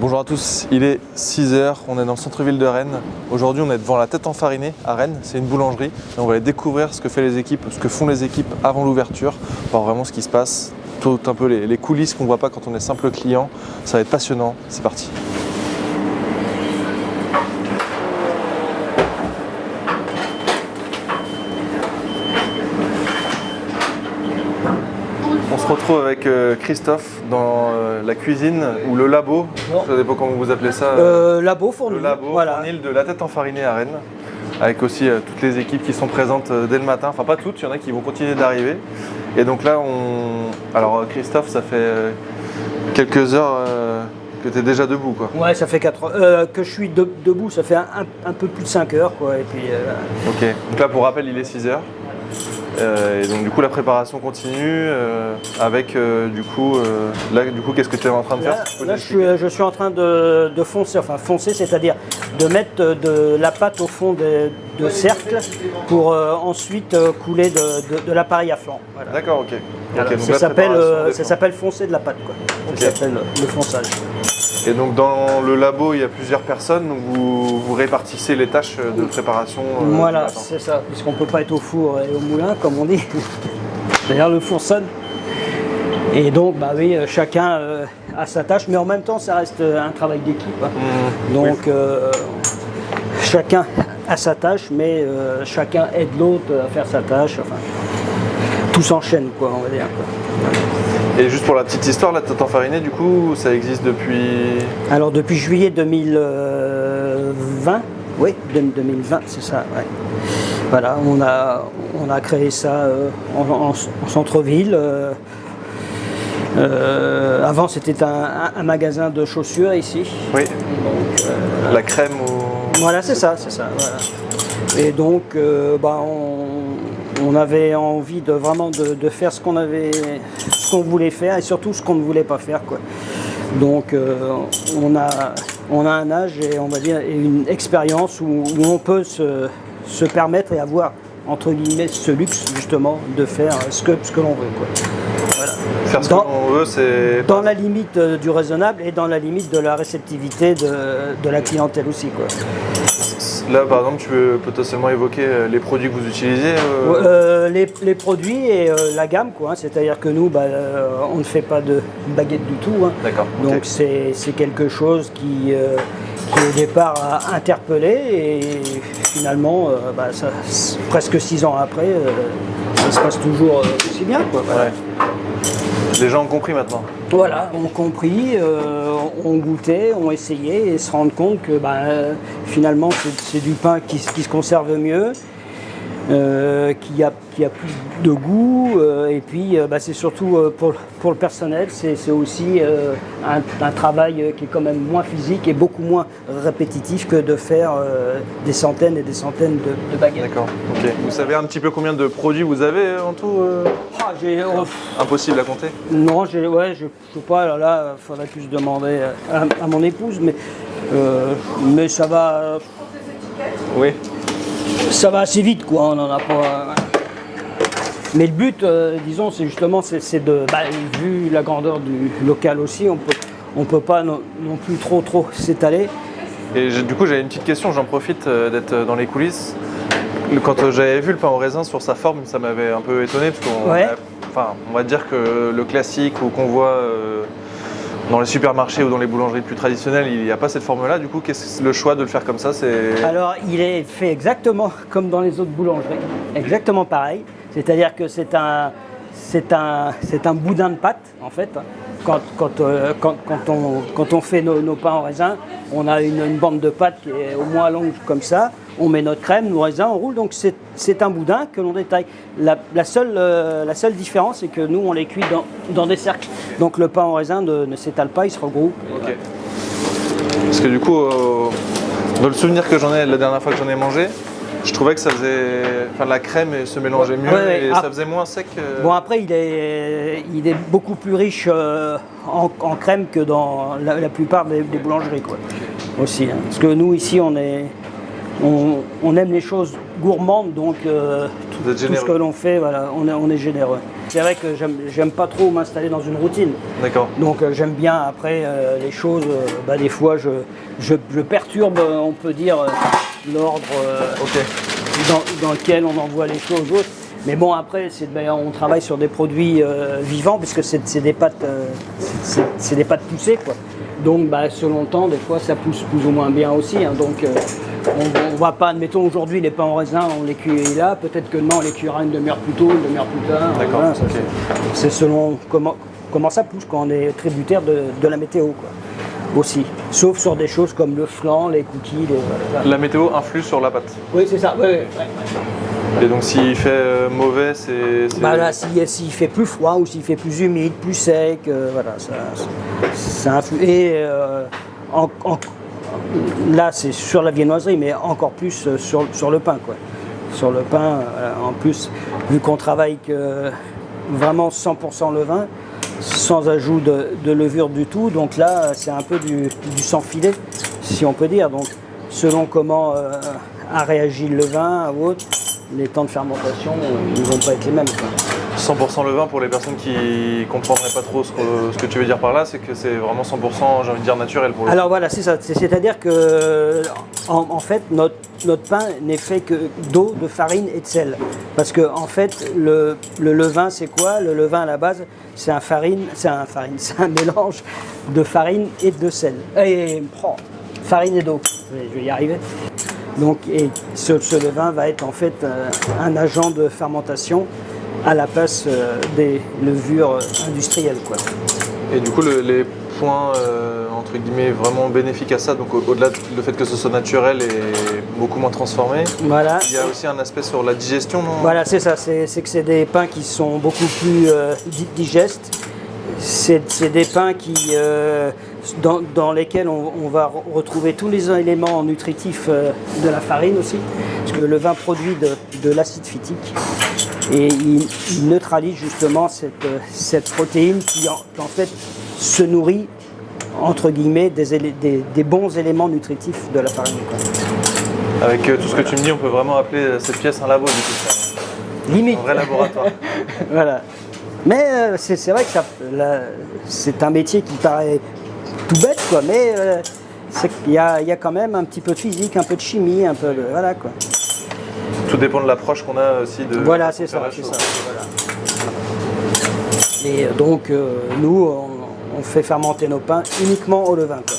Bonjour à tous, il est 6h, on est dans le centre-ville de Rennes. Aujourd'hui on est devant la Tête Enfarinée à Rennes, c'est une boulangerie. Et on va aller découvrir ce que font les équipes avant l'ouverture, voir vraiment ce qui se passe, tout un peu les coulisses qu'on ne voit pas quand on est simple client. Ça va être passionnant, c'est parti. On se retrouve avec Christophe dans la cuisine ou le labo, ça dépend comment vous appelez ça. Labo Fournil. Le labo Fournil de la Tête Enfarinée à Rennes, avec aussi toutes les équipes qui sont présentes dès le matin. Enfin pas toutes, il y en a qui vont continuer d'arriver. Et donc là, alors Christophe, ça fait quelques heures que tu es déjà debout, quoi. Ouais, ça fait 4 heures que je suis debout, ça fait un peu plus de 5 heures, quoi. Et puis, Ok, donc là pour rappel, il est 6h. Et donc du coup la préparation continue avec qu'est-ce que tu es en train de faire? Là je suis en train de foncer, c'est-à-dire de mettre de la pâte au fond de cercle pour ensuite couler de l'appareil à flanc. Voilà. D'accord, ok. Voilà. Donc Ça s'appelle foncer de la pâte, quoi. Okay. Ça s'appelle le fonçage. Et donc dans le labo, il y a plusieurs personnes, donc vous répartissez les tâches de préparation. Voilà, c'est ça, puisqu'on ne peut pas être au four et au moulin, comme on dit. D'ailleurs, le four sonne. Et donc, bah oui, chacun a sa tâche, mais en même temps, ça reste un travail d'équipe. Hein. Donc, oui. Chacun a sa tâche, mais chacun aide l'autre à faire sa tâche. Enfin, tout s'enchaîne, quoi, on va dire. Quoi. Et juste pour la petite histoire, la Tête Enfarinée, du coup, ça existe depuis... Alors depuis juillet 2020, oui, 2020, c'est ça, ouais. Voilà, on a créé ça en centre-ville. Avant, c'était un magasin de chaussures ici. Oui, donc, la crème ou... Voilà, c'est ça, voilà. Et donc, on avait envie de vraiment de faire ce qu'on voulait faire et surtout ce qu'on ne voulait pas faire, quoi. Donc on a un âge et on va dire une expérience où on peut se permettre et avoir entre guillemets ce luxe justement de faire ce que l'on veut, quoi. Voilà. Faire ce qu'on veut, c'est... Dans la limite du raisonnable et dans la limite de la réceptivité de la clientèle aussi, quoi. Là, par exemple, tu peux potentiellement évoquer les produits que vous utilisez les produits et la gamme, quoi. Hein. C'est-à-dire que nous, on ne fait pas de baguette du tout. Hein. D'accord. Donc okay. c'est quelque chose qui au départ a interpellé et finalement, presque 6 ans après, ça se passe toujours aussi bien, quoi. Voilà. Ouais. Les gens ont compris maintenant. Voilà, ont compris, ont goûté, ont essayé et se rendent compte que finalement c'est du pain qui se conserve mieux, qui a plus de goût et puis c'est surtout pour le personnel, c'est aussi un travail qui est quand même moins physique et beaucoup moins répétitif que de faire des centaines et des centaines de baguettes. D'accord, ok. Vous savez un petit peu combien de produits vous avez en tout Impossible à compter? Non, je sais pas, là, il faudrait plus demander à mon épouse, mais ça va. Oui. Ça va assez vite, quoi, on n'en a pas. Mais le but, disons, c'est justement, c'est de. Vu la grandeur du local aussi, on peut pas non plus trop s'étaler. Et du coup, j'avais une petite question, j'en profite d'être dans les coulisses. Quand j'avais vu le pain au raisin sur sa forme, ça m'avait un peu étonné, parce on va dire que le classique ou qu'on voit dans les supermarchés ou dans les boulangeries plus traditionnelles, il n'y a pas cette forme-là. Du coup, qu'est-ce le choix de le faire comme ça? Alors, il est fait exactement comme dans les autres boulangeries, exactement pareil. C'est-à-dire que c'est un boudin de pâte, en fait. Quand on fait nos pains en raisin, on a une bande de pâte qui est au moins longue comme ça. On met notre crème, nos raisins, on roule. Donc c'est un boudin que l'on détaille. La seule différence, c'est que nous, on les cuit dans des cercles. Donc le pain en raisin ne s'étale pas, il se regroupe. Ok. Parce que du coup, dans le souvenir que j'en ai la dernière fois que j'en ai mangé, je trouvais que ça faisait, la crème se mélangeait mieux et ça faisait moins sec. Bon, après il est beaucoup plus riche en crème que dans la plupart des boulangeries, quoi. Aussi, hein. Parce que nous ici on aime les choses gourmandes, donc tout ce que l'on fait, voilà, on est généreux. c'est vrai que j'aime pas trop m'installer dans une routine. D'accord. Donc j'aime bien après les choses, des fois je perturbe, on peut dire, l'ordre dans lequel on envoie les choses autres. Mais bon, après, on travaille sur des produits vivants, puisque c'est des pâtes, c'est des pâtes poussées, quoi. Donc, selon le temps, des fois, ça pousse plus ou moins bien aussi. Hein. Donc, on ne va pas, admettons, aujourd'hui, les pains en raisin, on les cuit là. Peut-être que demain, on les cuira une demi-heure plus tôt, une demi-heure plus tard. D'accord. Voilà, c'est selon comment ça pousse, quand on est tributaire de la météo, quoi. Aussi. Sauf sur des choses comme le flan, les cookies. Voilà. La météo influe sur la pâte. Oui, c'est ça. Ouais. Et donc s'il fait mauvais, c'est... Là, s'il fait plus froid ou s'il fait plus humide, plus sec, voilà, ça influe. Et là, c'est sur la viennoiserie, mais encore plus sur le pain, quoi. Sur le pain, en plus, vu qu'on travaille que vraiment 100% levain, sans ajout de levure du tout, donc là, c'est un peu du sans filet, si on peut dire. Donc, selon comment a réagi le levain ou autre, les temps de fermentation, ils ne vont pas être les mêmes, quoi. 100% levain, pour les personnes qui ne comprendraient pas trop ce que tu veux dire par là, c'est que c'est vraiment 100%, j'ai envie de dire, naturel pour le coup. Alors voilà, c'est ça. C'est-à-dire que, en fait, notre pain n'est fait que d'eau, de farine et de sel. Parce que, en fait, le levain, c'est quoi? Le levain, à la base, c'est un mélange de farine et de sel. Farine et d'eau. Je vais y arriver. Donc, et ce levain va être en fait un agent de fermentation à la place des levures industrielles, quoi. Et du coup, les points entre guillemets vraiment bénéfiques à ça, donc au-delà du fait que ce soit naturel et beaucoup moins transformé, voilà. Il y a aussi un aspect sur la digestion, non? Voilà, c'est ça. C'est que c'est des pains qui sont beaucoup plus digestes. C'est des pains dans lesquels on va retrouver tous les éléments nutritifs de la farine aussi, parce que le levain produit de l'acide phytique et il neutralise justement cette protéine qui en fait se nourrit entre guillemets des bons éléments nutritifs de la farine, quoi. Avec tout ce que tu me dis, on peut vraiment appeler cette pièce un labo du coup. Limite. Un vrai laboratoire. Voilà. Mais c'est vrai que c'est un métier qui paraît tout bête, quoi, mais il y a quand même un petit peu de physique, un peu de chimie, un peu de... Voilà, quoi. Tout dépend de l'approche qu'on a aussi de... Voilà, c'est ça. Voilà. Et donc, nous, on fait fermenter nos pains uniquement au levain, quoi.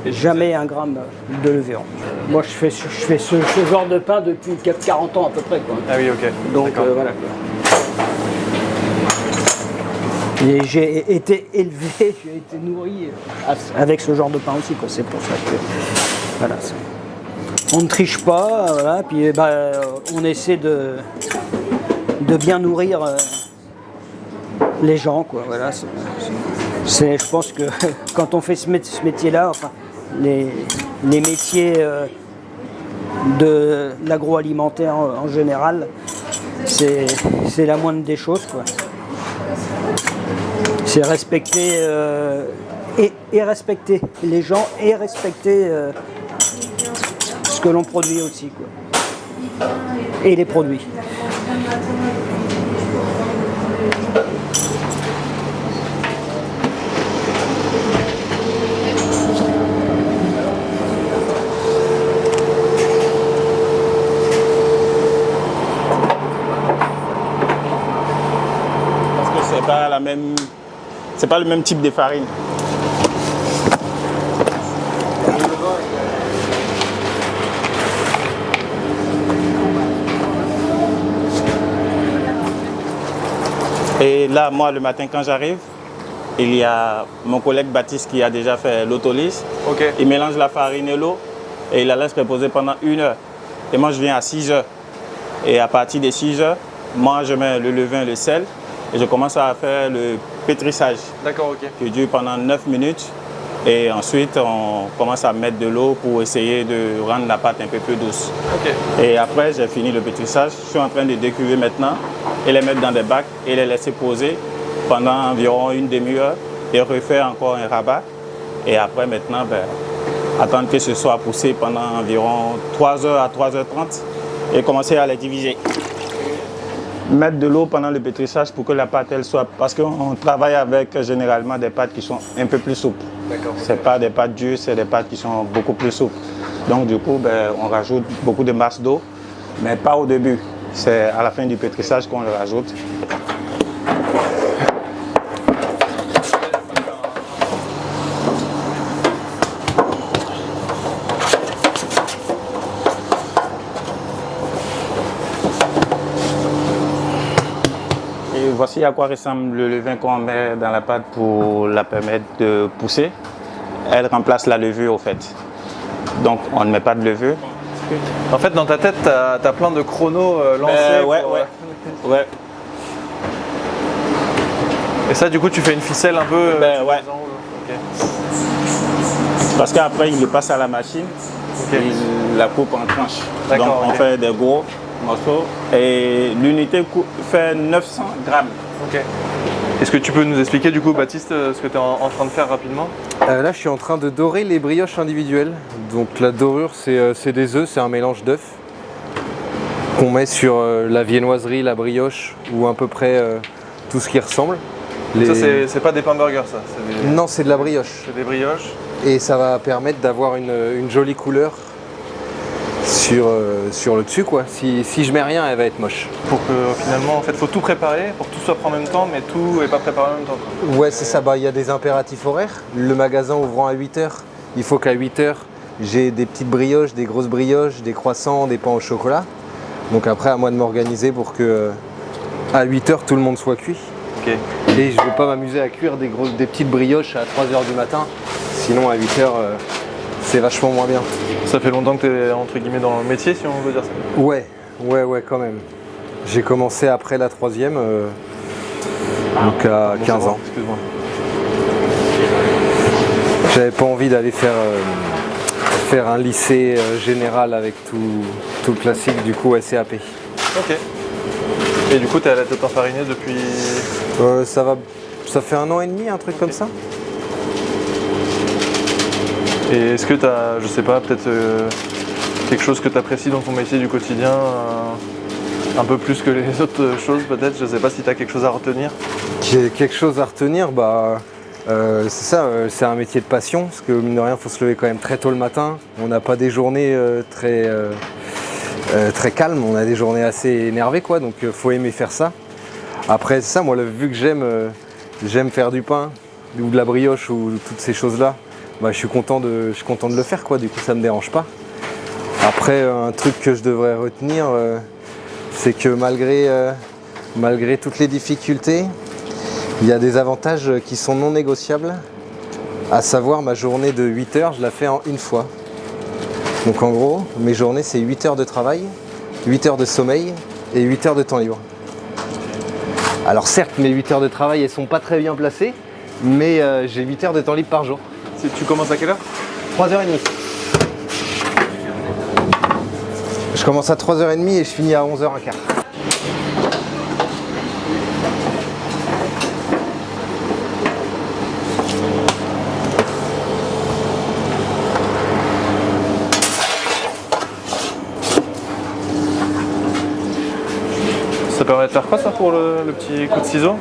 Et jamais un gramme de levure. Moi, je fais ce genre de pain depuis 40 ans à peu près, quoi. Ah oui, ok. Donc, voilà, quoi. Et j'ai été élevé, j'ai été nourri avec ce genre de pain aussi, quoi. C'est pour ça que voilà, on ne triche pas, voilà. Puis on essaie de bien nourrir les gens, quoi. Voilà. Je pense que quand on fait ce métier-là, enfin les métiers de l'agroalimentaire en général, c'est la moindre des choses, quoi. C'est respecter et respecter les gens et respecter ce que l'on produit aussi, quoi. Et les produits. Parce que c'est pas le même type de farine. Et là, moi, le matin, quand j'arrive, il y a mon collègue Baptiste qui a déjà fait l'autolyse. Okay. Il mélange la farine et l'eau et il la laisse reposer pendant 1 heure. Et moi, je viens à 6 heures. Et à partir de 6 heures, moi, je mets le levain, le sel et je commence à faire le pétrissage. D'accord, ok. Qui dure pendant 9 minutes. Et ensuite, on commence à mettre de l'eau pour essayer de rendre la pâte un peu plus douce. Okay. Et après, j'ai fini le pétrissage. Je suis en train de décuver maintenant et les mettre dans des bacs et les laisser poser pendant environ 1 demi-heure et refaire encore un rabat. Et après, maintenant, attendre que ce soit poussé pendant environ 3 heures à 3h30 et commencer à les diviser. mettre de l'eau pendant le pétrissage pour que la pâte elle soit... Parce qu'on travaille avec généralement des pâtes qui sont un peu plus souples. Ce n'est pas des pâtes dures, c'est des pâtes qui sont beaucoup plus souples. Donc du coup, on rajoute beaucoup de masse d'eau, mais pas au début. C'est à la fin du pétrissage qu'on le rajoute. Voici à quoi ressemble le levain qu'on met dans la pâte pour la permettre de pousser. Elle remplace la levure au fait. Donc on ne met pas de levure. En fait, dans ta tête, tu as plein de chronos lancés. Ouais. Et ça, du coup, tu fais une ficelle un peu. Ouais. Okay. Parce qu'après, il le passe à la machine. Okay. Il la coupe en tranches. Donc on fait des gros morceaux et l'unité fait 900 grammes. Ok. Est-ce que tu peux nous expliquer du coup, Baptiste, ce que tu es en train de faire rapidement? Là, je suis en train de dorer les brioches individuelles. Donc la dorure, c'est des œufs, c'est un mélange d'œufs qu'on met sur la viennoiserie, la brioche ou à peu près tout ce qui ressemble. Ça, c'est pas des pains burgers, ça? Non, c'est de la brioche. C'est des brioches. Et ça va permettre d'avoir une jolie couleur sur le dessus, quoi. Si je mets rien, elle va être moche. Pour que finalement, en fait, faut tout préparer pour que tout soit prêt en même temps, mais tout n'est pas préparé en même temps, quoi. Ouais, c'est ça. Il y a des impératifs horaires. Le magasin ouvrant à 8h, il faut qu'à 8h, j'ai des petites brioches, des grosses brioches, des croissants, des pains au chocolat. Donc après, à moi de m'organiser pour que à 8h, tout le monde soit cuit. Okay. Et je ne veux pas m'amuser à cuire des petites brioches à 3h du matin. Sinon, à 8h, c'est vachement moins bien. Ça fait longtemps que tu es entre guillemets dans le métier, si on veut dire ça? Ouais, quand même. J'ai commencé après la 3e, donc à 15 ans. Excuse-moi. J'avais pas envie d'aller faire un lycée général avec tout le classique, du coup SCAP. Ok. Et du coup, tu es à la tête enfarinée depuis... Ça fait 1 an et demi, un truc comme ça. Et est-ce que tu as, je sais pas, peut-être quelque chose que tu apprécies dans ton métier du quotidien, un peu plus que les autres choses peut-être? Je sais pas si tu as quelque chose à retenir. Quelque chose à retenir, c'est ça, c'est un métier de passion, parce que mine de rien, il faut se lever quand même très tôt le matin. On n'a pas des journées très calmes, on a des journées assez énervées, quoi, donc il faut aimer faire ça. Après, c'est ça, moi, vu que j'aime faire du pain, ou de la brioche, ou toutes ces choses-là, je suis content de le faire, quoi. Du coup ça me dérange pas. Après, un truc que je devrais retenir, c'est que malgré toutes les difficultés, il y a des avantages qui sont non négociables, à savoir ma journée de 8 heures, je la fais en une fois. Donc en gros, mes journées c'est 8 heures de travail, 8 heures de sommeil et 8 heures de temps libre. Alors certes, mes 8 heures de travail elles sont pas très bien placées, mais j'ai 8 heures de temps libre par jour. Tu commences à quelle heure? 3h30. Je commence à 3h30 et je finis à 11h15. Ça permet de faire quoi ça pour le petit coup de ciseau?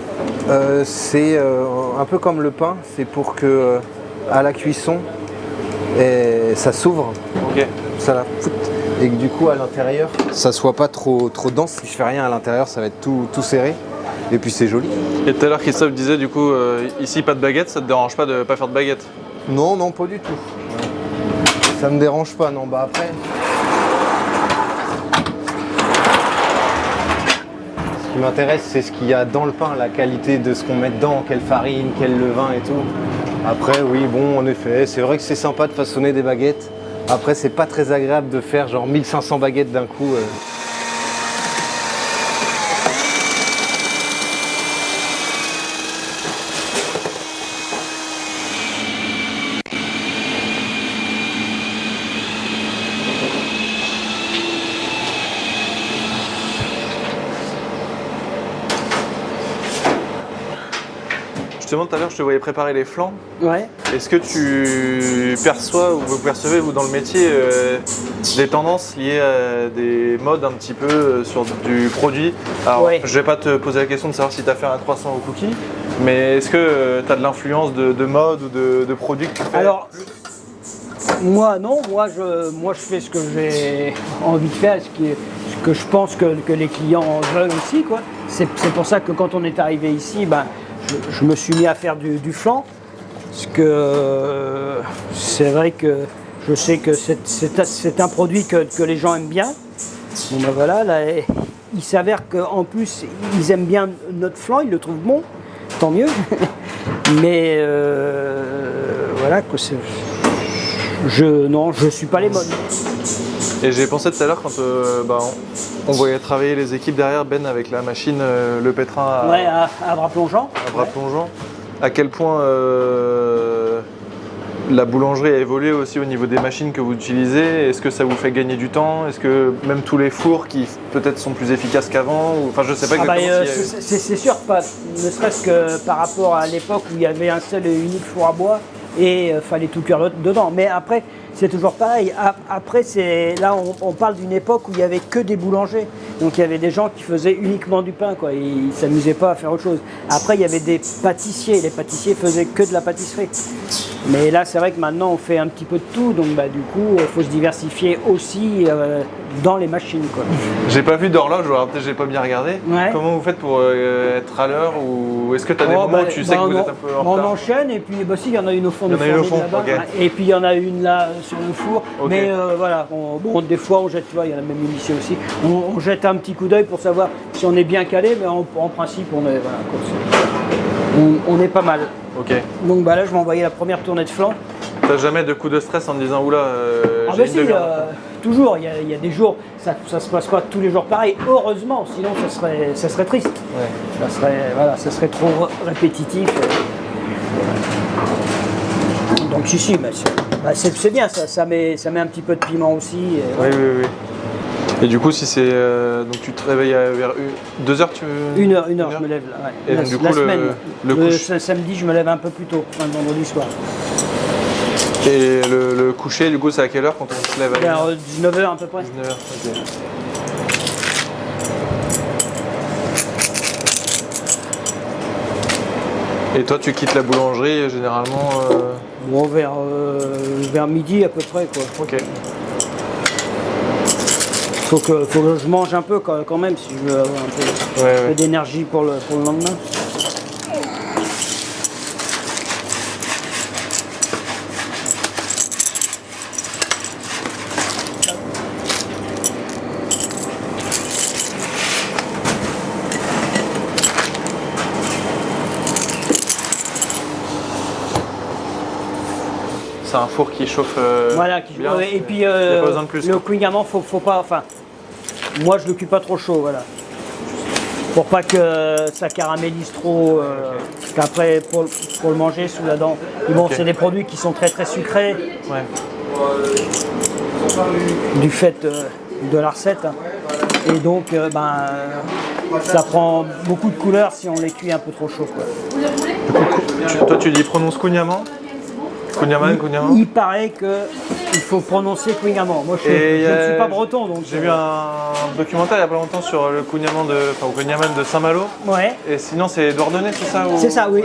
C'est un peu comme le pain, c'est pour que à la cuisson ça s'ouvre, okay. Ça la fout, et que du coup à l'intérieur ça soit pas trop dense. Si je fais rien à l'intérieur, ça va être tout serré et puis c'est joli. Et tout à l'heure Christophe disait du coup ici pas de baguette, ça te dérange pas de pas faire de baguette? Non, pas du tout. Ça me dérange pas, non. Après, ce qui m'intéresse, c'est ce qu'il y a dans le pain, la qualité de ce qu'on met dedans, quelle farine, quel levain et tout. Après, oui, bon, en effet, c'est vrai que c'est sympa de façonner des baguettes. Après, c'est pas très agréable de faire genre 1500 baguettes d'un coup. Justement, tout à l'heure, je te voyais préparer les flancs. Ouais. Est-ce que tu perçois ou vous percevez, vous, dans le métier, des tendances liées à des modes un petit peu sur du produit? Alors, Ouais. je vais pas te poser la question de savoir si tu as fait un croissant au cookie, mais est-ce que tu as de l'influence de mode ou de produits que tu fais? Alors, moi non, moi je fais ce que j'ai envie de faire, ce que je pense que les clients veulent aussi, quoi. C'est pour ça que quand on est arrivé ici, ben, je me suis mis à faire du flan, parce que c'est vrai que je sais que c'est un produit que les gens aiment bien. Bon ben voilà, là, il s'avère qu'en plus ils aiment bien notre flan, ils le trouvent bon, tant mieux. Mais voilà, que je suis pas les modes. Et j'ai pensé tout à l'heure quand on voyait travailler les équipes derrière, Ben avec la machine, le pétrin à bras plongeant. à bras plongeant, à quel point la boulangerie a évolué aussi au niveau des machines que vous utilisez. Est-ce que ça vous fait gagner du temps? Est-ce que même tous les fours qui peut-être sont plus efficaces qu'avant? Enfin, je sais pas exactement c'est sûr, pas, ne serait-ce que par rapport à l'époque où il y avait un seul et unique four à bois et fallait tout cuire dedans. Mais après, c'est toujours pareil. Après, là, on parle d'une époque où il n'y avait que des boulangers. Donc il y avait des gens qui faisaient uniquement du pain, quoi. Ils ne s'amusaient pas à faire autre chose. Après, il y avait des pâtissiers. Les pâtissiers faisaient que de la pâtisserie. Mais là, c'est vrai que maintenant, on fait un petit peu de tout. Donc bah, du coup, il faut se diversifier aussi dans les machines, quoi. J'ai pas vu d'horloge, ou alors peut-être j'ai pas bien regardé. Ouais. Comment vous faites pour être à l'heure, ou est-ce que tu as des moments où tu sais que vous êtes un peu en retard? On enchaîne et puis si, il y en a une au fond de four là-bas. okay. Et puis il y en a une là sur le four. Okay. Mais voilà, des fois on jette, tu vois, il y en a même une ici aussi. On jette un petit coup d'œil pour savoir si on est bien calé, mais en principe on est, voilà, on est pas mal. Ok. Donc bah là je vais envoyer la première tournée de flanc. T'as jamais de coup de stress en te disant oula, Ah bah si, toujours, il y a des jours, ça se passe pas tous les jours pareil, heureusement, sinon ça serait triste. Ouais. Ça serait trop répétitif. Donc si, c'est bien, ça met un petit peu de piment aussi. Oui. Et du coup, si c'est. Donc tu te réveilles vers 2h, tu veux. 1h, je me lève là. Ouais. Et donc, du coup, le samedi, je me lève un peu plus tôt, le vendredi soir. Et le coucher, du coup, c'est à quelle heure quand on se lève? Vers 19h à peu près. 19h, ok. Et toi, tu quittes la boulangerie généralement Bon, vers midi à peu près, quoi. Ok. Faut que je mange un peu quand même si je veux avoir un peu d'énergie pour le lendemain. C'est un four qui chauffe Voilà, bien. Et puis il y a pas besoin de plus, le couignement, faut pas. Enfin, moi je le cuis pas trop chaud, voilà. Pour pas que ça caramélise trop. Parce qu'après, pour le manger sous la dent. Bon, c'est des produits qui sont très très sucrés. Ouais. Du fait de la recette. Et donc, ça prend beaucoup de couleurs si on les cuit un peu trop chaud, quoi. Du coup, toi, tu dis prononce Kunyaman? Kunyaman. Il paraît qu'il faut prononcer Kunyaman. Moi, je ne suis pas breton, donc. J'ai vu un documentaire il n'y a pas longtemps sur le Kunyaman de Saint-Malo. Ouais. Et sinon, c'est Douarnenez, c'est ça ou... C'est ça, oui.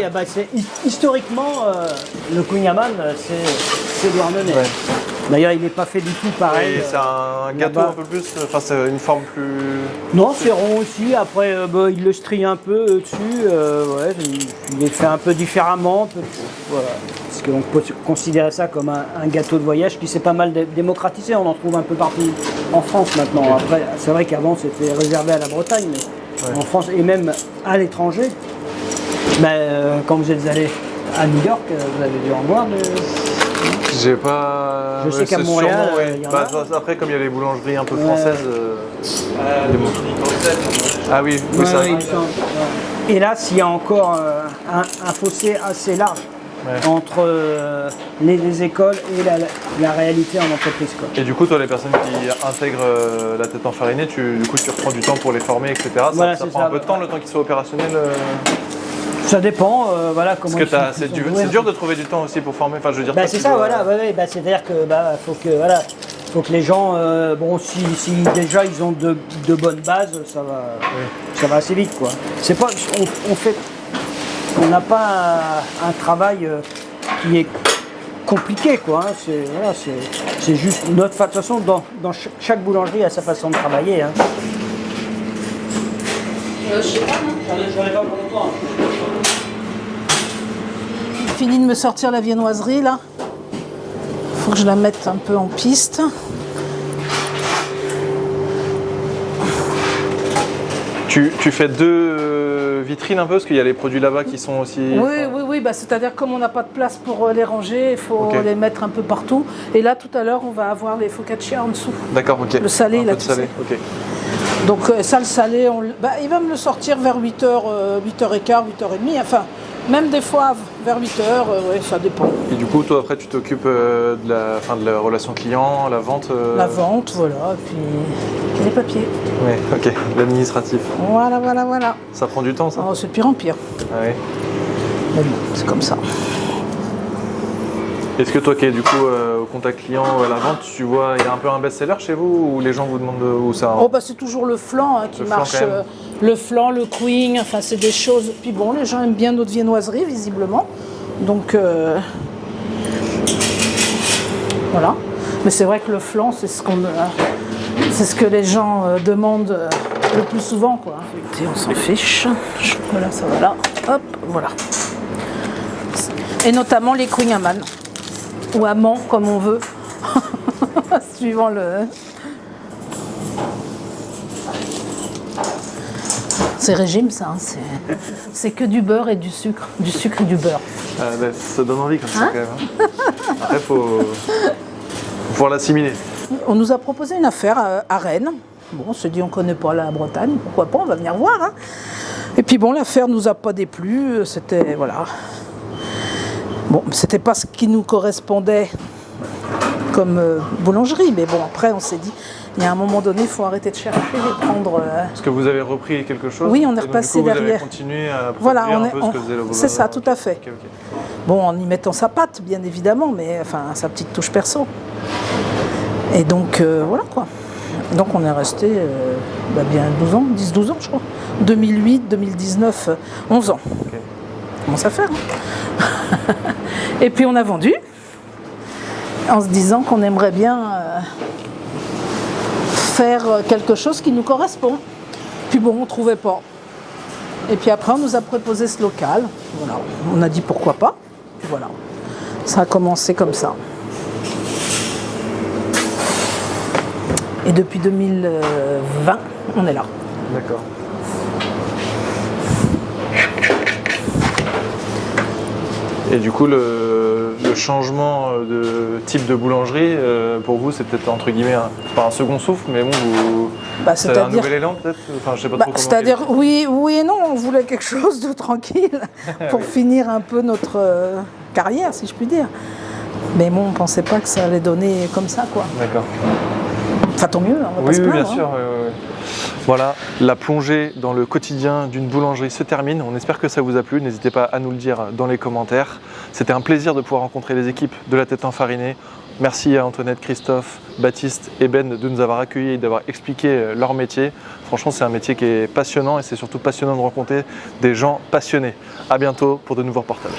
Historiquement, le Kunyaman, c'est Douarnenez. Ouais. D'ailleurs, il n'est pas fait du tout pareil. Et c'est un gâteau un peu plus, enfin c'est une forme plus... Non, c'est rond aussi. Après, il le strie un peu dessus. Il est fait un peu différemment. Voilà. Parce qu'on peut considérer ça comme un gâteau de voyage qui s'est pas mal démocratisé. On en trouve un peu partout en France maintenant. Après, c'est vrai qu'avant, c'était réservé à la Bretagne. Mais en France et même à l'étranger, quand vous êtes allé à New York, vous avez dû en voir J'ai pas... Je sais qu'à Montréal, il y en a. Après, comme il y a les boulangeries un peu françaises... Ah oui, ça. Et là, s'il y a encore un fossé assez large entre les écoles et la réalité en entreprise, quoi. Et du coup, toi, les personnes qui intègrent la tête enfarinée, tu reprends du temps pour les former, etc. Ça prend un peu de temps, le temps qu'ils soient opérationnels Ça dépend, voilà comment. Parce que c'est dur de trouver du temps aussi pour former. Enfin, je veux dire. C'est ça, voilà. C'est-à-dire que faut que les gens, si déjà ils ont de bonnes bases, ça va assez vite, quoi. C'est pas, on n'a pas un travail qui est compliqué, quoi. Hein. C'est juste de toute façon, dans chaque boulangerie a sa façon de travailler. Hein. Je sais pas, J'en ai pas pour longtemps. J'ai fini de me sortir la viennoiserie là. Faut que je la mette un peu en piste. Tu fais 2 vitrines un peu, parce qu'il y a les produits là-bas qui sont aussi... Oui, c'est-à-dire comme on n'a pas de place pour les ranger, il faut les mettre un peu partout. Et là, tout à l'heure, on va avoir les focaccia en dessous. D'accord, ok. Le salé, là, tu sais. Ok. Donc ça, le salé, il va me le sortir vers 8h, 8h15, 8h30, enfin, même des fois vers 8h, ça dépend. Et du coup, toi, après, tu t'occupes de la relation client, la vente La vente, voilà, et puis les papiers. Oui, ok, l'administratif. Voilà. Ça prend du temps, ça? Oh, c'est de pire en pire. Ah oui. Mais bon, c'est comme ça. Est-ce que toi qui es du coup au contact client ou à la vente, tu vois, il y a un peu un best-seller chez vous ou les gens vous demandent où ça? C'est toujours le flan qui marche. Flan, quand même. Le flan, le queen, enfin c'est des choses. Puis bon, les gens aiment bien notre viennoiserie visiblement. Donc voilà. Mais c'est vrai que le flan, c'est ce que les gens demandent le plus souvent, quoi. Écoutez, on s'en fiche. Chocolat, ça va là. Hop, voilà. Et notamment les queen amann. Ou amants, comme on veut, suivant le... C'est régime, ça, hein. C'est que du beurre et du sucre et du beurre. Ça donne envie comme ça, quand même. Hein. Après, il faut pouvoir l'assimiler. On nous a proposé une affaire à Rennes. Bon, on se dit, on ne connaît pas la Bretagne, pourquoi pas, on va venir voir. Hein. Et puis bon, l'affaire ne nous a pas déplu, c'était... Voilà. Bon, c'était pas ce qui nous correspondait comme boulangerie, mais bon, après, on s'est dit, il y a un moment donné, il faut arrêter de chercher et prendre... Est-ce que vous avez repris quelque chose? Oui, on est repassé derrière. Vous avez continué à produire un peu ce que faisait le c'est ça, tout à fait. Okay. Bon, en y mettant sa patte, bien évidemment, mais enfin, sa petite touche perso. Et donc, voilà, quoi. Donc, on est resté bien 12 ans, 10-12 ans, je crois. 2008, 2019, 11 ans. Okay. Commence à faire, hein. Et puis on a vendu en se disant qu'on aimerait bien faire quelque chose qui nous correspond. Puis bon, on ne trouvait pas. Et puis après, on nous a proposé ce local. Voilà. On a dit pourquoi pas. Puis voilà. Ça a commencé comme ça. Et depuis 2020, on est là. D'accord. Et du coup, le changement de type de boulangerie, pour vous, c'est peut-être entre guillemets pas un second souffle, mais bon, c'est un nouvel élan peut-être. Enfin, je sais pas trop comment. C'est-à-dire, oui et non, on voulait quelque chose de tranquille pour finir un peu notre carrière, si je puis dire. Mais bon, on ne pensait pas que ça allait donner comme ça, quoi. D'accord. Enfin, tant mieux, on va pas se plaindre. Oui, bien sûr. Voilà, la plongée dans le quotidien d'une boulangerie se termine. On espère que ça vous a plu. N'hésitez pas à nous le dire dans les commentaires. C'était un plaisir de pouvoir rencontrer les équipes de La Tête Enfarinée. Merci à Antoinette, Christophe, Baptiste et Ben de nous avoir accueillis et d'avoir expliqué leur métier. Franchement, c'est un métier qui est passionnant et c'est surtout passionnant de rencontrer des gens passionnés. À bientôt pour de nouveaux reportages.